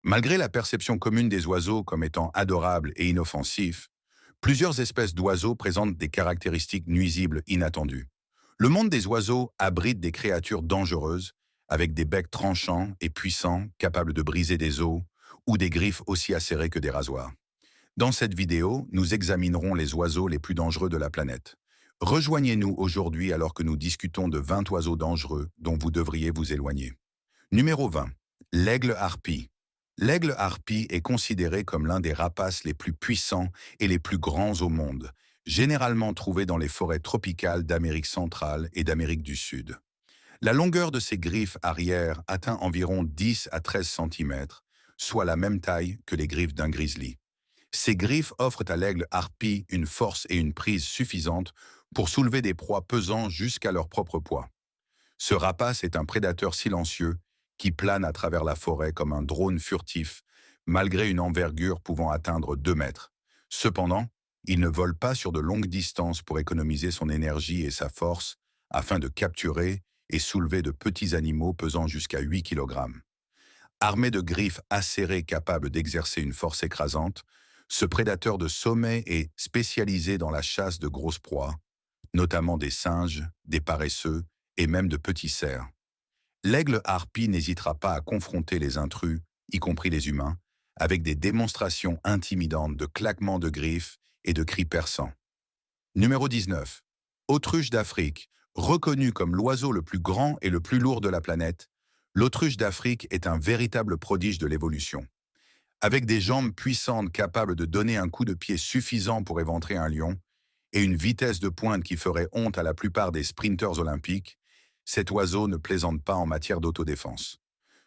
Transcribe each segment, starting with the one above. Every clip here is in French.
Malgré la perception commune des oiseaux comme étant adorables et inoffensifs, plusieurs espèces d'oiseaux présentent des caractéristiques nuisibles inattendues. Le monde des oiseaux abrite des créatures dangereuses, avec des becs tranchants et puissants capables de briser des os, ou des griffes aussi acérées que des rasoirs. Dans cette vidéo, nous examinerons les oiseaux les plus dangereux de la planète. Rejoignez-nous aujourd'hui alors que nous discutons de 20 oiseaux dangereux dont vous devriez vous éloigner. Numéro 20. L'aigle harpie. L'aigle harpie est considéré comme l'un des rapaces les plus puissants et les plus grands au monde, généralement trouvé dans les forêts tropicales d'Amérique centrale et d'Amérique du Sud. La longueur de ses griffes arrière atteint environ 10 à 13 cm, soit la même taille que les griffes d'un grizzly. Ces griffes offrent à l'aigle harpie une force et une prise suffisantes pour soulever des proies pesant jusqu'à leur propre poids. Ce rapace est un prédateur silencieux qui plane à travers la forêt comme un drone furtif, malgré une envergure pouvant atteindre 2 mètres. Cependant, il ne vole pas sur de longues distances pour économiser son énergie et sa force afin de capturer et soulever de petits animaux pesant jusqu'à 8 kg. Armé de griffes acérées capables d'exercer une force écrasante, ce prédateur de sommet est spécialisé dans la chasse de grosses proies, notamment des singes, des paresseux et même de petits cerfs. L'aigle harpie n'hésitera pas à confronter les intrus, y compris les humains, avec des démonstrations intimidantes de claquements de griffes et de cris perçants. Numéro 19. Autruche d'Afrique. Reconnue comme l'oiseau le plus grand et le plus lourd de la planète, l'autruche d'Afrique est un véritable prodige de l'évolution. Avec des jambes puissantes capables de donner un coup de pied suffisant pour éventrer un lion, et une vitesse de pointe qui ferait honte à la plupart des sprinteurs olympiques, cet oiseau ne plaisante pas en matière d'autodéfense.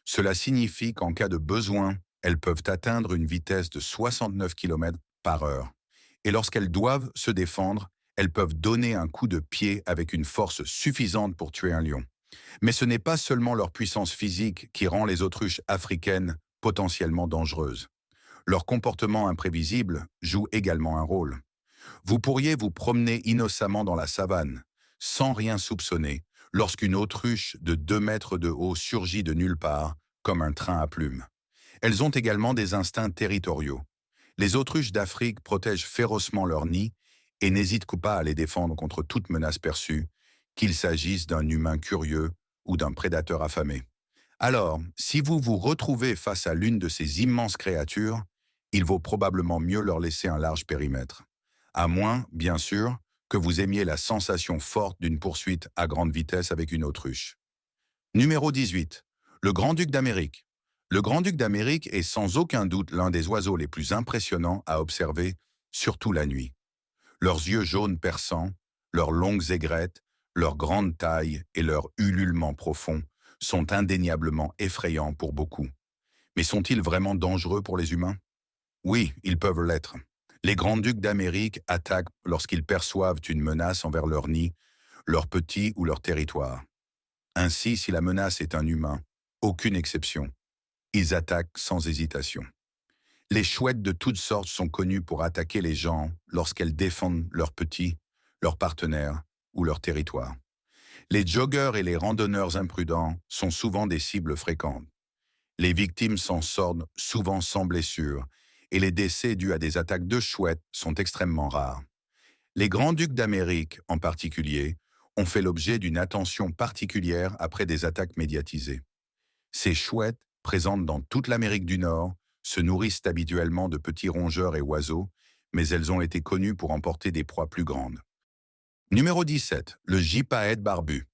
Cela signifie qu'en cas de besoin, elles peuvent atteindre une vitesse de 69 km/h. Et lorsqu'elles doivent se défendre, elles peuvent donner un coup de pied avec une force suffisante pour tuer un lion. Mais ce n'est pas seulement leur puissance physique qui rend les autruches africaines potentiellement dangereuses. Leur comportement imprévisible joue également un rôle. Vous pourriez vous promener innocemment dans la savane, sans rien soupçonner, lorsqu'une autruche de 2 mètres de haut surgit de nulle part, comme un train à plumes. Elles ont également des instincts territoriaux. Les autruches d'Afrique protègent férocement leurs nids et n'hésitent pas à les défendre contre toute menace perçue, qu'il s'agisse d'un humain curieux ou d'un prédateur affamé. Alors, si vous vous retrouvez face à l'une de ces immenses créatures, il vaut probablement mieux leur laisser un large périmètre. À moins, bien sûr, que vous aimiez la sensation forte d'une poursuite à grande vitesse avec une autruche. Numéro 18. Le Grand-Duc d'Amérique. Le Grand-Duc d'Amérique est sans aucun doute l'un des oiseaux les plus impressionnants à observer, surtout la nuit. Leurs yeux jaunes perçants, leurs longues aigrettes, leur grande taille et leur ululement profond sont indéniablement effrayants pour beaucoup. Mais sont-ils vraiment dangereux pour les humains? Oui, ils peuvent l'être. Les grands-ducs d'Amérique attaquent lorsqu'ils perçoivent une menace envers leur nid, leur petit ou leur territoire. Ainsi, si la menace est un humain, aucune exception, ils attaquent sans hésitation. Les chouettes de toutes sortes sont connues pour attaquer les gens lorsqu'elles défendent leurs petits, leurs partenaires ou leur territoire. Les joggeurs et les randonneurs imprudents sont souvent des cibles fréquentes. Les victimes s'en sortent souvent sans blessure, et les décès dus à des attaques de chouettes sont extrêmement rares. Les grands-ducs d'Amérique, en particulier, ont fait l'objet d'une attention particulière après des attaques médiatisées. Ces chouettes, présentes dans toute l'Amérique du Nord, se nourrissent habituellement de petits rongeurs et oiseaux, mais elles ont été connues pour emporter des proies plus grandes. Numéro 17. Le gypaète barbu.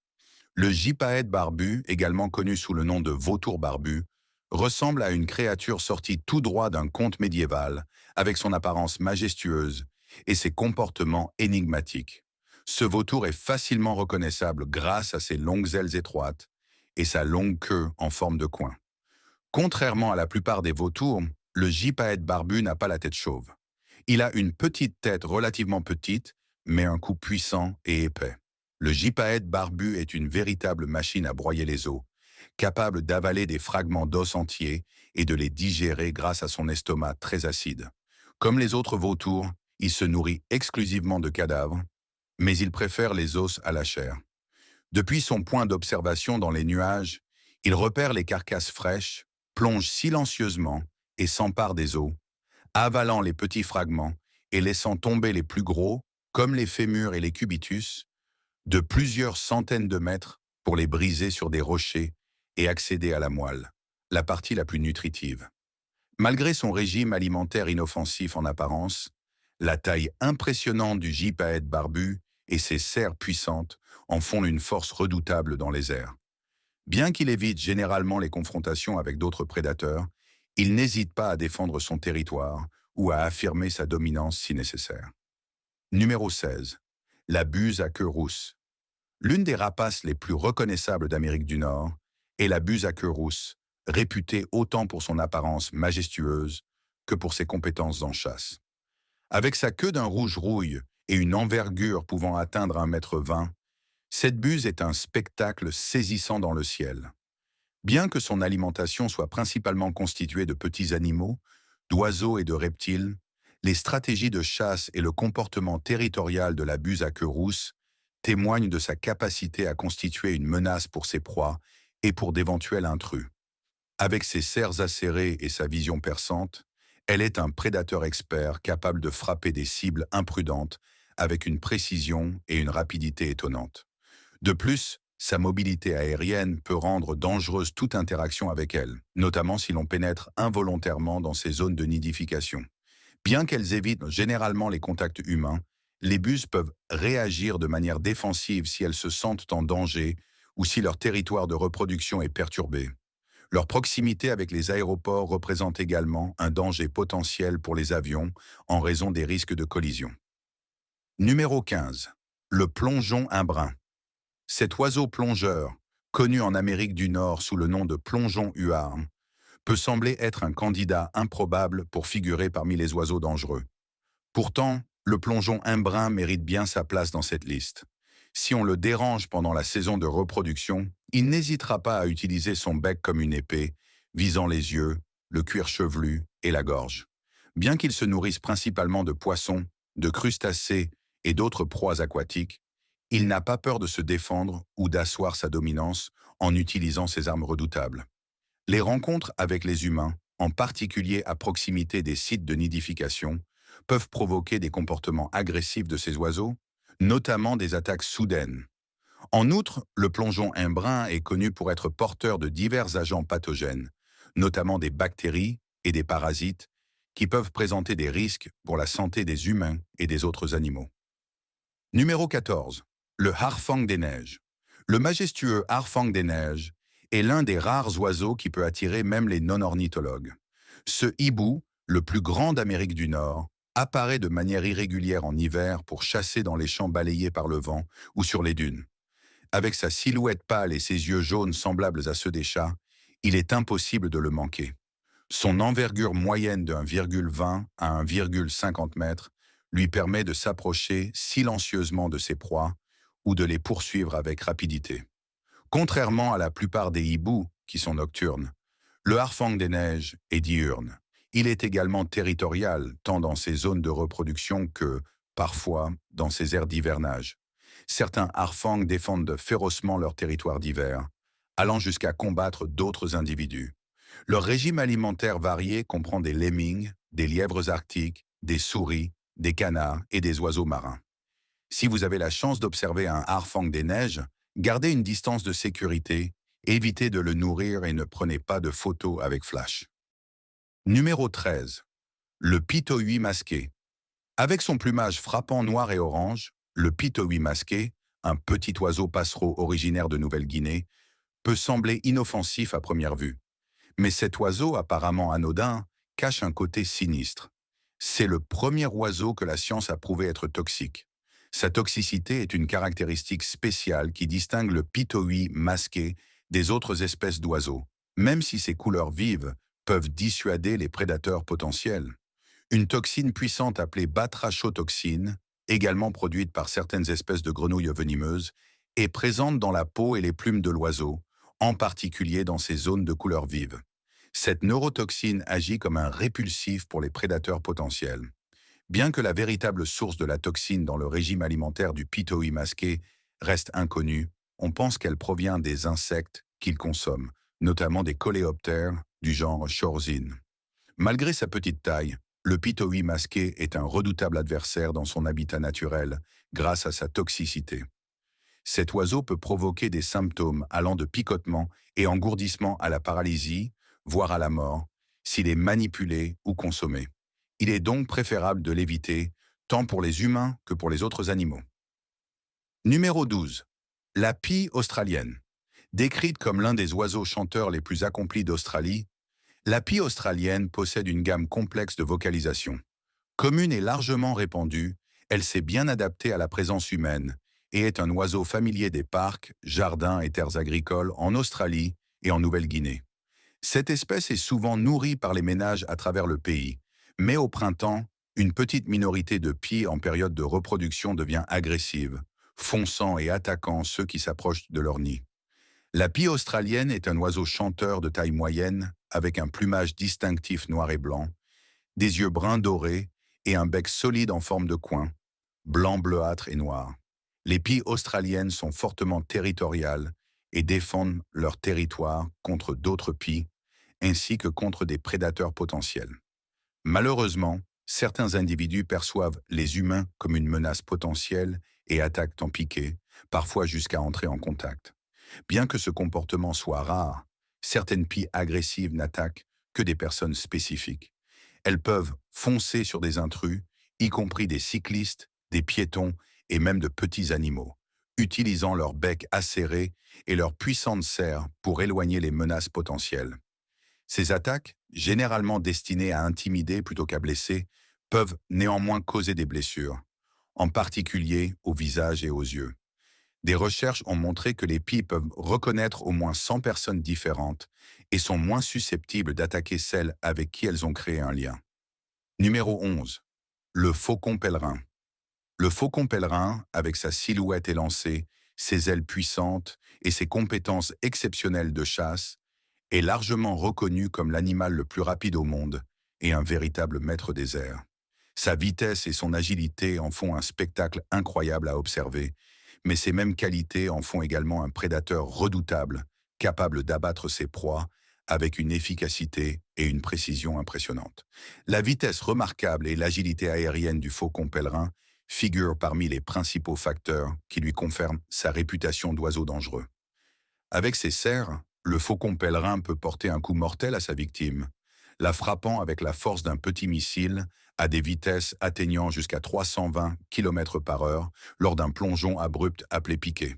Le gypaète barbu, également connu sous le nom de vautour barbu, ressemble à une créature sortie tout droit d'un conte médiéval, avec son apparence majestueuse et ses comportements énigmatiques. Ce vautour est facilement reconnaissable grâce à ses longues ailes étroites et sa longue queue en forme de coin. Contrairement à la plupart des vautours, le gypaète barbu n'a pas la tête chauve. Il a une petite tête relativement petite, mais un cou puissant et épais. Le gypaète barbu est une véritable machine à broyer les os, capable d'avaler des fragments d'os entiers et de les digérer grâce à son estomac très acide. Comme les autres vautours, il se nourrit exclusivement de cadavres, mais il préfère les os à la chair. Depuis son point d'observation dans les nuages, il repère les carcasses fraîches, plonge silencieusement et s'empare des os, avalant les petits fragments et laissant tomber les plus gros, comme les fémurs et les cubitus, de plusieurs centaines de mètres pour les briser sur des rochers et accéder à la moelle, la partie la plus nutritive. Malgré son régime alimentaire inoffensif en apparence, la taille impressionnante du gypaète barbu et ses serres puissantes en font une force redoutable dans les airs. Bien qu'il évite généralement les confrontations avec d'autres prédateurs, il n'hésite pas à défendre son territoire ou à affirmer sa dominance si nécessaire. Numéro 16. La buse à queue rousse. L'une des rapaces les plus reconnaissables d'Amérique du Nord est la buse à queue rousse, réputée autant pour son apparence majestueuse que pour ses compétences en chasse. Avec sa queue d'un rouge rouille et une envergure pouvant atteindre 1,20 m, cette buse est un spectacle saisissant dans le ciel. Bien que son alimentation soit principalement constituée de petits animaux, d'oiseaux et de reptiles, les stratégies de chasse et le comportement territorial de la buse à queue rousse témoignent de sa capacité à constituer une menace pour ses proies et pour d'éventuels intrus. Avec ses serres acérées et sa vision perçante, elle est un prédateur expert capable de frapper des cibles imprudentes avec une précision et une rapidité étonnantes. De plus, sa mobilité aérienne peut rendre dangereuse toute interaction avec elle, notamment si l'on pénètre involontairement dans ses zones de nidification. Bien qu'elles évitent généralement les contacts humains, les buses peuvent réagir de manière défensive si elles se sentent en danger ou si leur territoire de reproduction est perturbé. Leur proximité avec les aéroports représente également un danger potentiel pour les avions en raison des risques de collision. Numéro 15. Le plongeon imbrun. Cet oiseau plongeur, connu en Amérique du Nord sous le nom de plongeon huard, peut sembler être un candidat improbable pour figurer parmi les oiseaux dangereux. Pourtant, le plongeon imbrun mérite bien sa place dans cette liste. Si on le dérange pendant la saison de reproduction, il n'hésitera pas à utiliser son bec comme une épée, visant les yeux, le cuir chevelu et la gorge. Bien qu'il se nourrisse principalement de poissons, de crustacés et d'autres proies aquatiques, il n'a pas peur de se défendre ou d'asseoir sa dominance en utilisant ses armes redoutables. Les rencontres avec les humains, en particulier à proximité des sites de nidification, peuvent provoquer des comportements agressifs de ces oiseaux, notamment des attaques soudaines. En outre, le plongeon imbrun est connu pour être porteur de divers agents pathogènes, notamment des bactéries et des parasites, qui peuvent présenter des risques pour la santé des humains et des autres animaux. Numéro 14. Le harfang des neiges. Le majestueux harfang des neiges est l'un des rares oiseaux qui peut attirer même les non-ornithologues. Ce hibou, le plus grand d'Amérique du Nord, apparaît de manière irrégulière en hiver pour chasser dans les champs balayés par le vent ou sur les dunes. Avec sa silhouette pâle et ses yeux jaunes semblables à ceux des chats, il est impossible de le manquer. Son envergure moyenne de 1,20 à 1,50 m lui permet de s'approcher silencieusement de ses proies ou de les poursuivre avec rapidité. Contrairement à la plupart des hiboux, qui sont nocturnes, le harfang des neiges est diurne. Il est également territorial, tant dans ses zones de reproduction que, parfois, dans ses aires d'hivernage. Certains harfangs défendent férocement leur territoire d'hiver, allant jusqu'à combattre d'autres individus. Leur régime alimentaire varié comprend des lemmings, des lièvres arctiques, des souris, des canards et des oiseaux marins. Si vous avez la chance d'observer un harfang des neiges, gardez une distance de sécurité, évitez de le nourrir et ne prenez pas de photos avec flash. Numéro 13. Le pitohui masqué. Avec son plumage frappant noir et orange, le pitohui masqué, un petit oiseau passereau originaire de Nouvelle-Guinée, peut sembler inoffensif à première vue. Mais cet oiseau, apparemment anodin, cache un côté sinistre. C'est le premier oiseau que la science a prouvé être toxique. Sa toxicité est une caractéristique spéciale qui distingue le pitohui masqué des autres espèces d'oiseaux, même si ses couleurs vives peuvent dissuader les prédateurs potentiels. Une toxine puissante appelée batrachotoxine, également produite par certaines espèces de grenouilles venimeuses, est présente dans la peau et les plumes de l'oiseau, en particulier dans ses zones de couleurs vives. Cette neurotoxine agit comme un répulsif pour les prédateurs potentiels. Bien que la véritable source de la toxine dans le régime alimentaire du pitohui masqué reste inconnue, on pense qu'elle provient des insectes qu'il consomme, notamment des coléoptères du genre Chorzine. Malgré sa petite taille, le pitohui masqué est un redoutable adversaire dans son habitat naturel grâce à sa toxicité. Cet oiseau peut provoquer des symptômes allant de picotement et engourdissement à la paralysie, voire à la mort, s'il est manipulé ou consommé. Il est donc préférable de l'éviter, tant pour les humains que pour les autres animaux. Numéro 12. La pie australienne. Décrite comme l'un des oiseaux chanteurs les plus accomplis d'Australie, la pie australienne possède une gamme complexe de vocalisation. Commune et largement répandue, elle s'est bien adaptée à la présence humaine et est un oiseau familier des parcs, jardins et terres agricoles en Australie et en Nouvelle-Guinée. Cette espèce est souvent nourrie par les ménages à travers le pays, mais au printemps, une petite minorité de pies en période de reproduction devient agressive, fonçant et attaquant ceux qui s'approchent de leur nid. La pie australienne est un oiseau chanteur de taille moyenne, avec un plumage distinctif noir et blanc, des yeux bruns dorés et un bec solide en forme de coin, blanc bleuâtre et noir. Les pies australiennes sont fortement territoriales et défendent leur territoire contre d'autres pies, ainsi que contre des prédateurs potentiels. Malheureusement, certains individus perçoivent les humains comme une menace potentielle et attaquent en piqué, parfois jusqu'à entrer en contact. Bien que ce comportement soit rare, certaines pies agressives n'attaquent que des personnes spécifiques. Elles peuvent foncer sur des intrus, y compris des cyclistes, des piétons et même de petits animaux, utilisant leur bec acéré et leur puissante serre pour éloigner les menaces potentielles. Ces attaques, généralement destinées à intimider plutôt qu'à blesser, peuvent néanmoins causer des blessures, en particulier au visage et aux yeux. Des recherches ont montré que les pies peuvent reconnaître au moins 100 personnes différentes et sont moins susceptibles d'attaquer celles avec qui elles ont créé un lien. Numéro 11. Le faucon pèlerin. Le faucon pèlerin, avec sa silhouette élancée, ses ailes puissantes et ses compétences exceptionnelles de chasse, est largement reconnu comme l'animal le plus rapide au monde et un véritable maître des airs. Sa vitesse et son agilité en font un spectacle incroyable à observer, mais ces mêmes qualités en font également un prédateur redoutable, capable d'abattre ses proies avec une efficacité et une précision impressionnantes. La vitesse remarquable et l'agilité aérienne du faucon pèlerin figurent parmi les principaux facteurs qui lui confèrent sa réputation d'oiseau dangereux. Avec ses serres, le faucon pèlerin peut porter un coup mortel à sa victime, la frappant avec la force d'un petit missile à des vitesses atteignant jusqu'à 320 km par heure lors d'un plongeon abrupt appelé piqué.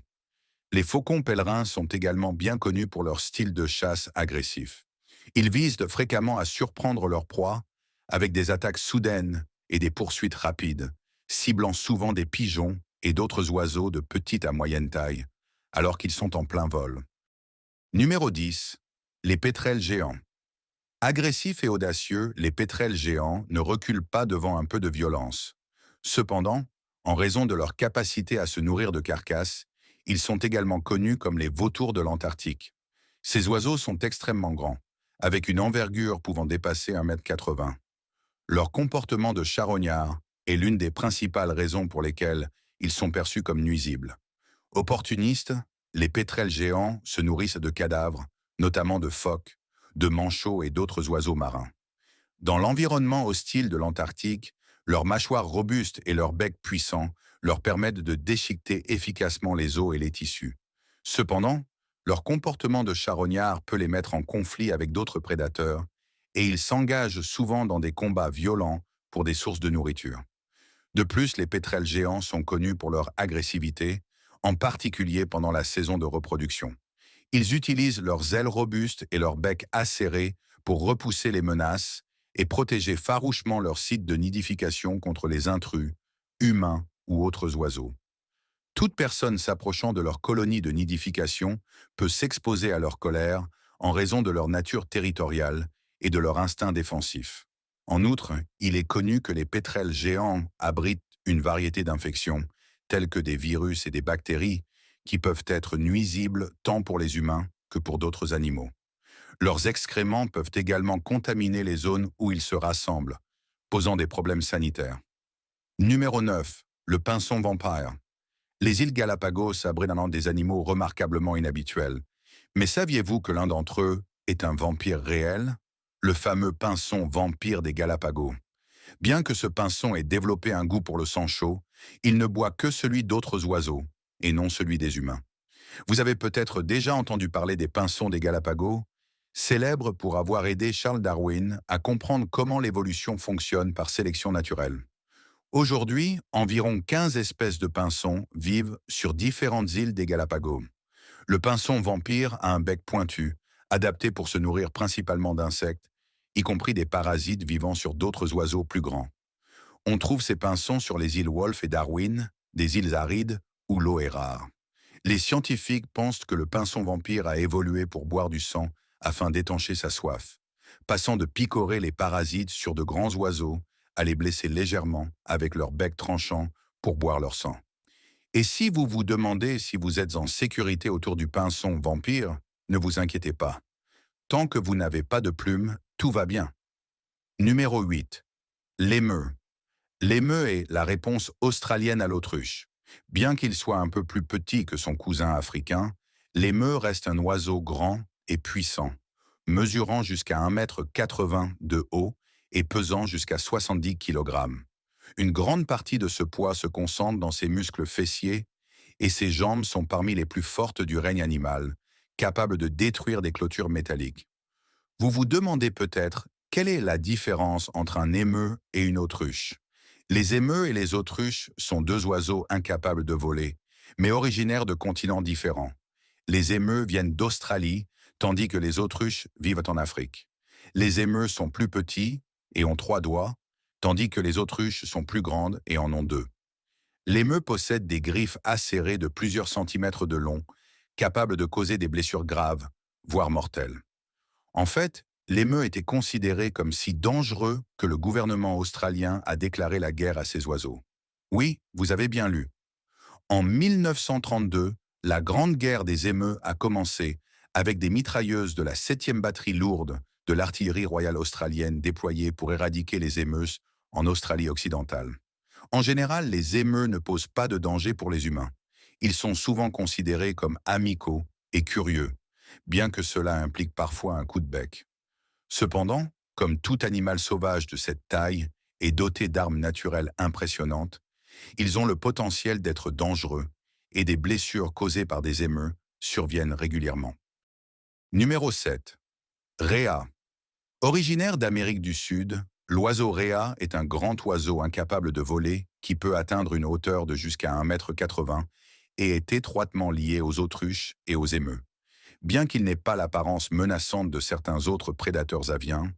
Les faucons pèlerins sont également bien connus pour leur style de chasse agressif. Ils visent fréquemment à surprendre leur proie avec des attaques soudaines et des poursuites rapides, ciblant souvent des pigeons et d'autres oiseaux de petite à moyenne taille, alors qu'ils sont en plein vol. Numéro 10. Les pétrels géants. Agressifs et audacieux, les pétrels géants ne reculent pas devant un peu de violence. Cependant, en raison de leur capacité à se nourrir de carcasses, ils sont également connus comme les vautours de l'Antarctique. Ces oiseaux sont extrêmement grands, avec une envergure pouvant dépasser 1,80 m. Leur comportement de charognard est l'une des principales raisons pour lesquelles ils sont perçus comme nuisibles. Opportunistes, les pétrels géants se nourrissent de cadavres, notamment de phoques, de manchots et d'autres oiseaux marins. Dans l'environnement hostile de l'Antarctique, leurs mâchoires robustes et leurs becs puissants leur permettent de déchiqueter efficacement les os et les tissus. Cependant, leur comportement de charognard peut les mettre en conflit avec d'autres prédateurs et ils s'engagent souvent dans des combats violents pour des sources de nourriture. De plus, les pétrels géants sont connus pour leur agressivité, en particulier pendant la saison de reproduction. Ils utilisent leurs ailes robustes et leurs becs acérés pour repousser les menaces et protéger farouchement leur site de nidification contre les intrus, humains ou autres oiseaux. Toute personne s'approchant de leur colonie de nidification peut s'exposer à leur colère en raison de leur nature territoriale et de leur instinct défensif. En outre, il est connu que les pétrels géants abritent une variété d'infections, telles que des virus et des bactéries, qui peuvent être nuisibles tant pour les humains que pour d'autres animaux. Leurs excréments peuvent également contaminer les zones où ils se rassemblent, posant des problèmes sanitaires. Numéro 9. Le pinson vampire. Les îles Galapagos abritent des animaux remarquablement inhabituels. Mais saviez-vous que l'un d'entre eux est un vampire réel? le fameux pinson vampire des Galapagos. Bien que ce pinson ait développé un goût pour le sang chaud, il ne boit que celui d'autres oiseaux, et non celui des humains. Vous avez peut-être déjà entendu parler des pinsons des Galapagos, célèbres pour avoir aidé Charles Darwin à comprendre comment l'évolution fonctionne par sélection naturelle. Aujourd'hui, environ 15 espèces de pinsons vivent sur différentes îles des Galapagos. Le pinson vampire a un bec pointu, adapté pour se nourrir principalement d'insectes, y compris des parasites vivant sur d'autres oiseaux plus grands. On trouve ces pinsons sur les îles Wolfe et Darwin, des îles arides où l'eau est rare. Les scientifiques pensent que le pinson vampire a évolué pour boire du sang afin d'étancher sa soif, passant de picorer les parasites sur de grands oiseaux à les blesser légèrement avec leur bec tranchant pour boire leur sang. Et si vous vous demandez si vous êtes en sécurité autour du pinson vampire, ne vous inquiétez pas. Tant que vous n'avez pas de plumes, tout va bien. Numéro 8. L'émeu. L'émeu est la réponse australienne à l'autruche. Bien qu'il soit un peu plus petit que son cousin africain, l'émeu reste un oiseau grand et puissant, mesurant jusqu'à 1,80 m de haut et pesant jusqu'à 70 kg. Une grande partie de ce poids se concentre dans ses muscles fessiers et ses jambes sont parmi les plus fortes du règne animal, capables de détruire des clôtures métalliques. Vous vous demandez peut-être quelle est la différence entre un émeu et une autruche. Les émeus et les autruches sont deux oiseaux incapables de voler, mais originaires de continents différents. Les émeus viennent d'Australie, tandis que les autruches vivent en Afrique. Les émeus sont plus petits et ont 3 doigts, tandis que les autruches sont plus grandes et en ont 2. L'émeu possède des griffes acérées de plusieurs centimètres de long, capables de causer des blessures graves, voire mortelles. En fait, l'émeu était considéré comme si dangereux que le gouvernement australien a déclaré la guerre à ces oiseaux. Oui, vous avez bien lu. En 1932, la Grande Guerre des émeus a commencé avec des mitrailleuses de la 7e batterie lourde de l'artillerie royale australienne déployée pour éradiquer les émeus en Australie occidentale. En général, les émeus ne posent pas de danger pour les humains. Ils sont souvent considérés comme amicaux et curieux, bien que cela implique parfois un coup de bec. Cependant, comme tout animal sauvage de cette taille et doté d'armes naturelles impressionnantes, ils ont le potentiel d'être dangereux et des blessures causées par des émeus surviennent régulièrement. Numéro 7. Rhéa. Originaire d'Amérique du Sud, l'oiseau rhéa est un grand oiseau incapable de voler qui peut atteindre une hauteur de jusqu'à 1,80 m et est étroitement lié aux autruches et aux émeus. Bien qu'il n'ait pas l'apparence menaçante de certains autres prédateurs aviens,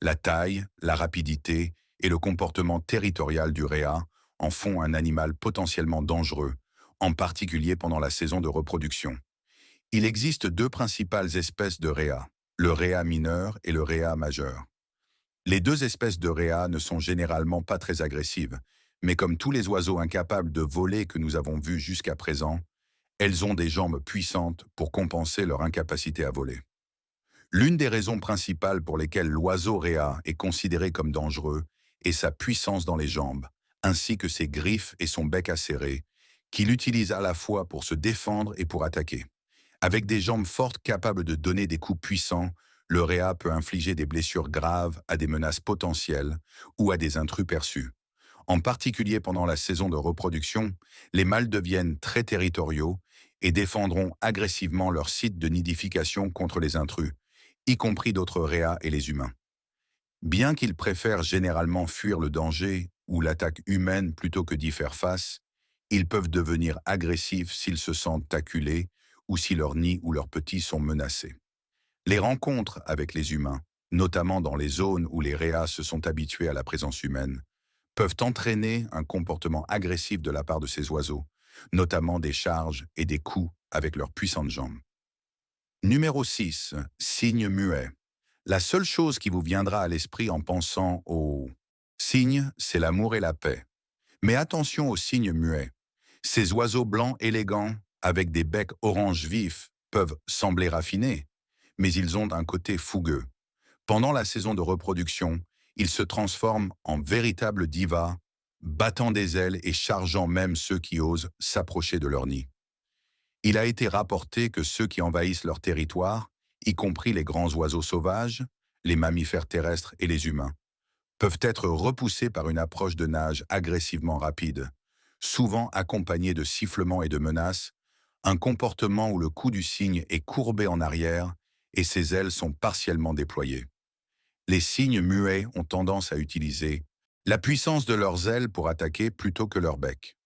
la taille, la rapidité et le comportement territorial du rhéa en font un animal potentiellement dangereux, en particulier pendant la saison de reproduction. Il existe 2 principales espèces de rhéa, le rhéa mineur et le rhéa majeur. Les 2 espèces de rhéa ne sont généralement pas très agressives, mais comme tous les oiseaux incapables de voler que nous avons vus jusqu'à présent, elles ont des jambes puissantes pour compenser leur incapacité à voler. L'une des raisons principales pour lesquelles l'oiseau rhéa est considéré comme dangereux est sa puissance dans les jambes, ainsi que ses griffes et son bec acéré, qu'il utilise à la fois pour se défendre et pour attaquer. Avec des jambes fortes capables de donner des coups puissants, le rhéa peut infliger des blessures graves à des menaces potentielles ou à des intrus perçus. En particulier pendant la saison de reproduction, les mâles deviennent très territoriaux et défendront agressivement leur site de nidification contre les intrus, y compris d'autres rhéas et les humains. Bien qu'ils préfèrent généralement fuir le danger ou l'attaque humaine plutôt que d'y faire face, ils peuvent devenir agressifs s'ils se sentent acculés ou si leur nid ou leurs petits sont menacés. Les rencontres avec les humains, notamment dans les zones où les rhéas se sont habitués à la présence humaine, peuvent entraîner un comportement agressif de la part de ces oiseaux, notamment des charges et des coups avec leurs puissantes jambes. Numéro 6. Cygne muet. La seule chose qui vous viendra à l'esprit en pensant au cygne, c'est l'amour et la paix. Mais attention aux cygnes muets. Ces oiseaux blancs élégants, avec des becs orange vifs, peuvent sembler raffinés, mais ils ont un côté fougueux. Pendant la saison de reproduction, ils se transforment en véritables divas, battant des ailes et chargeant même ceux qui osent s'approcher de leur nid. Il a été rapporté que ceux qui envahissent leur territoire, y compris les grands oiseaux sauvages, les mammifères terrestres et les humains, peuvent être repoussés par une approche de nage agressivement rapide, souvent accompagnée de sifflements et de menaces, un comportement où le cou du cygne est courbé en arrière et ses ailes sont partiellement déployées. Les cygnes muets ont tendance à utiliser la puissance de leurs ailes pour attaquer plutôt que leur bec.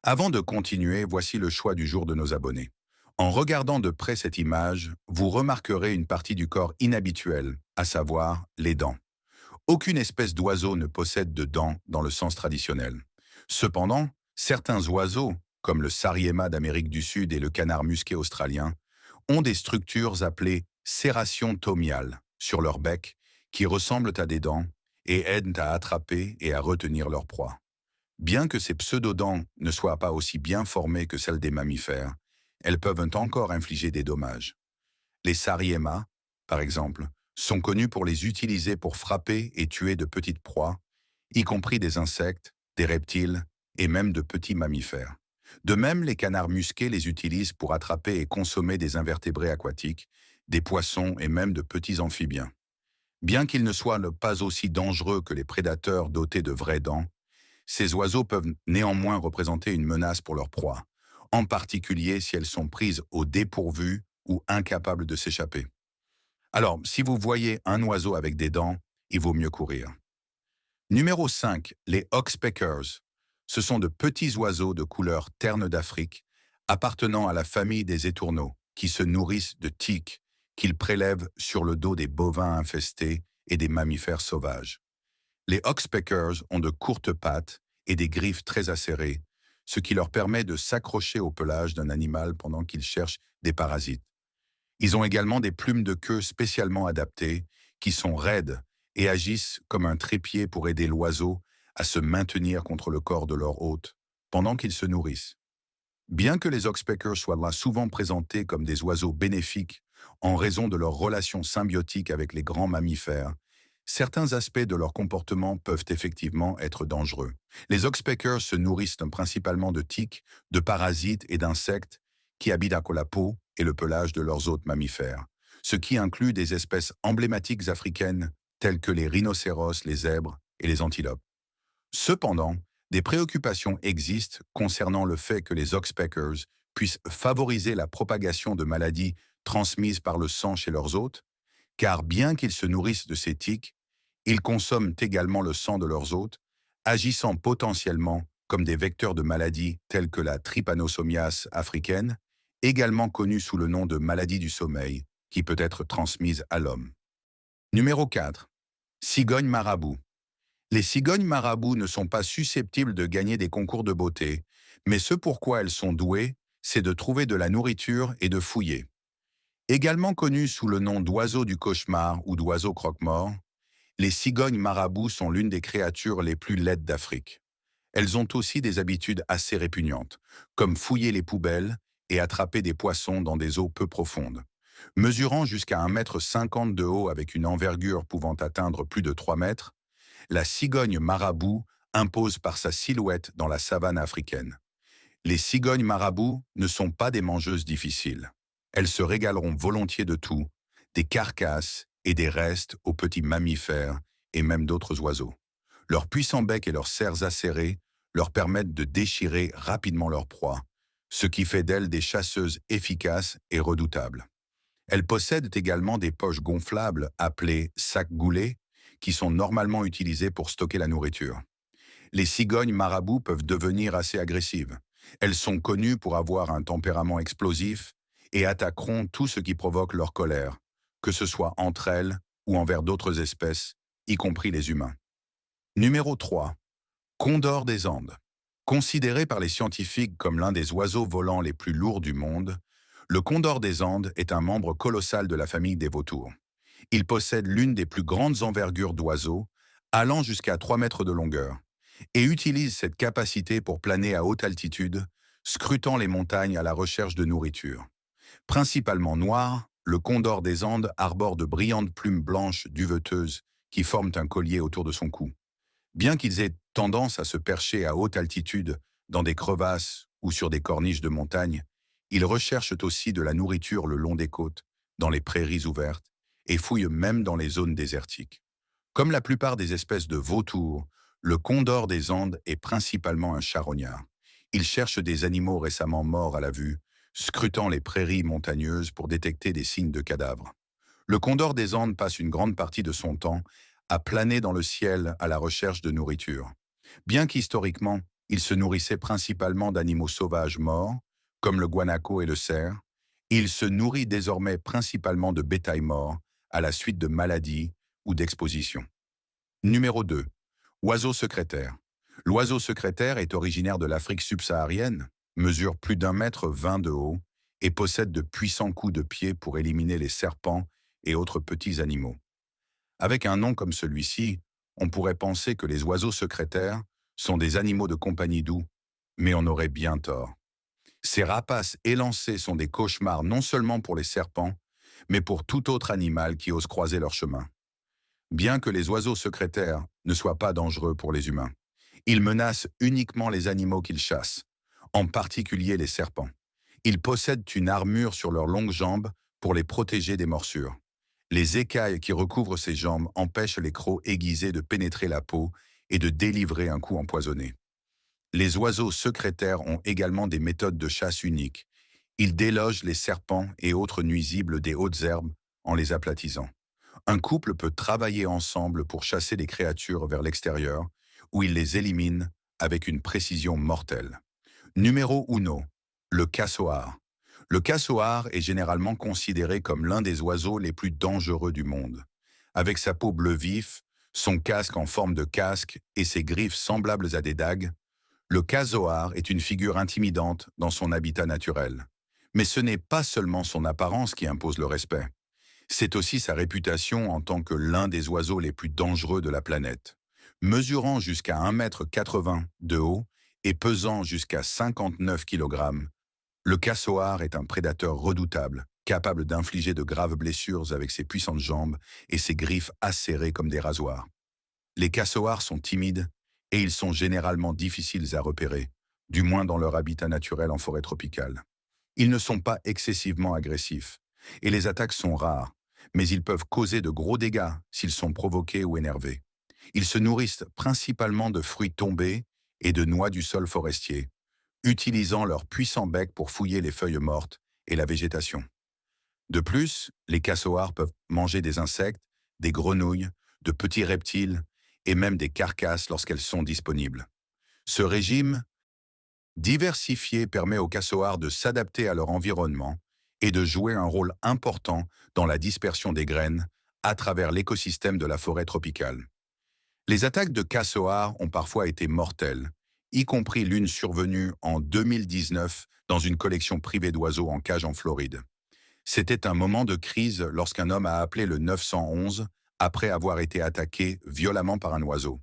Avant de continuer, voici le choix du jour de nos abonnés. En regardant de près cette image, vous remarquerez une partie du corps inhabituelle, à savoir les dents. Aucune espèce d'oiseau ne possède de dents dans le sens traditionnel. Cependant, certains oiseaux, comme le sariema d'Amérique du Sud et le canard musqué australien, ont des structures appelées serrations tomiales sur leur bec qui ressemblent à des dents et aident à attraper et à retenir leur proie. Bien que ces pseudodents ne soient pas aussi bien formées que celles des mammifères, elles peuvent encore infliger des dommages. Les sariemas, par exemple, sont connus pour les utiliser pour frapper et tuer de petites proies, y compris des insectes, des reptiles et même de petits mammifères. De même, les canards musqués les utilisent pour attraper et consommer des invertébrés aquatiques, des poissons et même de petits amphibiens. Bien qu'ils ne soient pas aussi dangereux que les prédateurs dotés de vraies dents, ces oiseaux peuvent néanmoins représenter une menace pour leur proie, en particulier si elles sont prises au dépourvu ou incapables de s'échapper. Alors, si vous voyez un oiseau avec des dents, il vaut mieux courir. Numéro 5, les oxpeckers. Ce sont de petits oiseaux de couleur terne d'Afrique, appartenant à la famille des étourneaux, qui se nourrissent de tiques qu'ils prélèvent sur le dos des bovins infestés et des mammifères sauvages. Les oxpeckers ont de courtes pattes et des griffes très acérées, ce qui leur permet de s'accrocher au pelage d'un animal pendant qu'ils cherchent des parasites. Ils ont également des plumes de queue spécialement adaptées, qui sont raides et agissent comme un trépied pour aider l'oiseau à se maintenir contre le corps de leur hôte, pendant qu'ils se nourrissent. Bien que les oxpeckers soient là souvent présentés comme des oiseaux bénéfiques en raison de leur relation symbiotique avec les grands mammifères, certains aspects de leur comportement peuvent effectivement être dangereux. Les oxpeckers se nourrissent principalement de tiques, de parasites et d'insectes qui habitent à la peau et le pelage de leurs hôtes mammifères, ce qui inclut des espèces emblématiques africaines telles que les rhinocéros, les zèbres et les antilopes. Cependant, des préoccupations existent concernant le fait que les oxpeckers puissent favoriser la propagation de maladies transmises par le sang chez leurs hôtes, car bien qu'ils se nourrissent de ces tiques, ils consomment également le sang de leurs hôtes, agissant potentiellement comme des vecteurs de maladies telles que la trypanosomiase africaine, également connue sous le nom de maladie du sommeil, qui peut être transmise à l'homme. Numéro 4. Cigognes marabouts. Les cigognes marabouts ne sont pas susceptibles de gagner des concours de beauté, mais ce pourquoi elles sont douées, c'est de trouver de la nourriture et de fouiller. Également connues sous le nom d'oiseaux du cauchemar ou d'oiseaux croque-morts, les cigognes marabouts sont l'une des créatures les plus laides d'Afrique. Elles ont aussi des habitudes assez répugnantes, comme fouiller les poubelles et attraper des poissons dans des eaux peu profondes. Mesurant jusqu'à 1,50 m de haut avec une envergure pouvant atteindre plus de 3 mètres, la cigogne marabout impose par sa silhouette dans la savane africaine. Les cigognes marabouts ne sont pas des mangeuses difficiles. Elles se régaleront volontiers de tout, des carcasses et des restes aux petits mammifères et même d'autres oiseaux. Leur puissant bec et leurs serres acérées leur permettent de déchirer rapidement leur proie, ce qui fait d'elles des chasseuses efficaces et redoutables. Elles possèdent également des poches gonflables appelées sacs goulets, qui sont normalement utilisées pour stocker la nourriture. Les cigognes marabouts peuvent devenir assez agressives. Elles sont connues pour avoir un tempérament explosif et attaqueront tout ce qui provoque leur colère, que ce soit entre elles ou envers d'autres espèces, y compris les humains. Numéro 3. Condor des Andes. Considéré par les scientifiques comme l'un des oiseaux volants les plus lourds du monde, le condor des Andes est un membre colossal de la famille des vautours. Il possède l'une des plus grandes envergures d'oiseaux, allant jusqu'à 3 mètres de longueur, et utilise cette capacité pour planer à haute altitude, scrutant les montagnes à la recherche de nourriture. Principalement noir, le condor des Andes arbore de brillantes plumes blanches duveteuses qui forment un collier autour de son cou. Bien qu'ils aient tendance à se percher à haute altitude dans des crevasses ou sur des corniches de montagne, ils recherchent aussi de la nourriture le long des côtes, dans les prairies ouvertes, et fouille même dans les zones désertiques. Comme la plupart des espèces de vautours, le condor des Andes est principalement un charognard. Il cherche des animaux récemment morts à la vue, scrutant les prairies montagneuses pour détecter des signes de cadavres. Le condor des Andes passe une grande partie de son temps à planer dans le ciel à la recherche de nourriture. Bien qu'historiquement, il se nourrissait principalement d'animaux sauvages morts, comme le guanaco et le cerf, il se nourrit désormais principalement de bétail mort à la suite de maladies ou d'expositions. Numéro 2. Oiseau secrétaire. L'oiseau secrétaire est originaire de l'Afrique subsaharienne, mesure plus d'1,20 m de haut et possède de puissants coups de pied pour éliminer les serpents et autres petits animaux. Avec un nom comme celui-ci, on pourrait penser que les oiseaux secrétaires sont des animaux de compagnie doux, mais on aurait bien tort. Ces rapaces élancés sont des cauchemars non seulement pour les serpents, mais pour tout autre animal qui ose croiser leur chemin. Bien que les oiseaux secrétaires ne soient pas dangereux pour les humains, ils menacent uniquement les animaux qu'ils chassent, en particulier les serpents. Ils possèdent une armure sur leurs longues jambes pour les protéger des morsures. Les écailles qui recouvrent ces jambes empêchent les crocs aiguisés de pénétrer la peau et de délivrer un coup empoisonné. Les oiseaux secrétaires ont également des méthodes de chasse uniques. Ils délogent les serpents et autres nuisibles des hautes herbes en les aplatissant. Un couple peut travailler ensemble pour chasser les créatures vers l'extérieur, où ils les éliminent avec une précision mortelle. Numéro 1. Le cassoar. Le cassoar est généralement considéré comme l'un des oiseaux les plus dangereux du monde. Avec sa peau bleu vif, son casque en forme de casque et ses griffes semblables à des dagues, le casoar est une figure intimidante dans son habitat naturel. Mais ce n'est pas seulement son apparence qui impose le respect. C'est aussi sa réputation en tant que l'un des oiseaux les plus dangereux de la planète. Mesurant jusqu'à 1,80 m de haut et pesant jusqu'à 59 kg, le cassoar est un prédateur redoutable, capable d'infliger de graves blessures avec ses puissantes jambes et ses griffes acérées comme des rasoirs. Les cassoars sont timides et ils sont généralement difficiles à repérer, du moins dans leur habitat naturel en forêt tropicale. Ils ne sont pas excessivement agressifs et les attaques sont rares, mais ils peuvent causer de gros dégâts s'ils sont provoqués ou énervés. Ils se nourrissent principalement de fruits tombés et de noix du sol forestier, utilisant leur puissant bec pour fouiller les feuilles mortes et la végétation. De plus, les cassoars peuvent manger des insectes, des grenouilles, de petits reptiles et même des carcasses lorsqu'elles sont disponibles. Ce régime diversifié permet aux cassoars de s'adapter à leur environnement et de jouer un rôle important dans la dispersion des graines à travers l'écosystème de la forêt tropicale. Les attaques de cassoars ont parfois été mortelles, y compris l'une survenue en 2019 dans une collection privée d'oiseaux en cage en Floride. C'était un moment de crise lorsqu'un homme a appelé le 911 après avoir été attaqué violemment par un oiseau.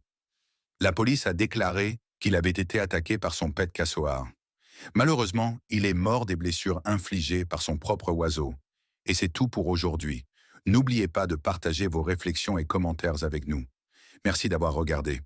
La police a déclaré qu'il avait été attaqué par son pet cassoar. Malheureusement, il est mort des blessures infligées par son propre oiseau. Et c'est tout pour aujourd'hui. N'oubliez pas de partager vos réflexions et commentaires avec nous. Merci d'avoir regardé.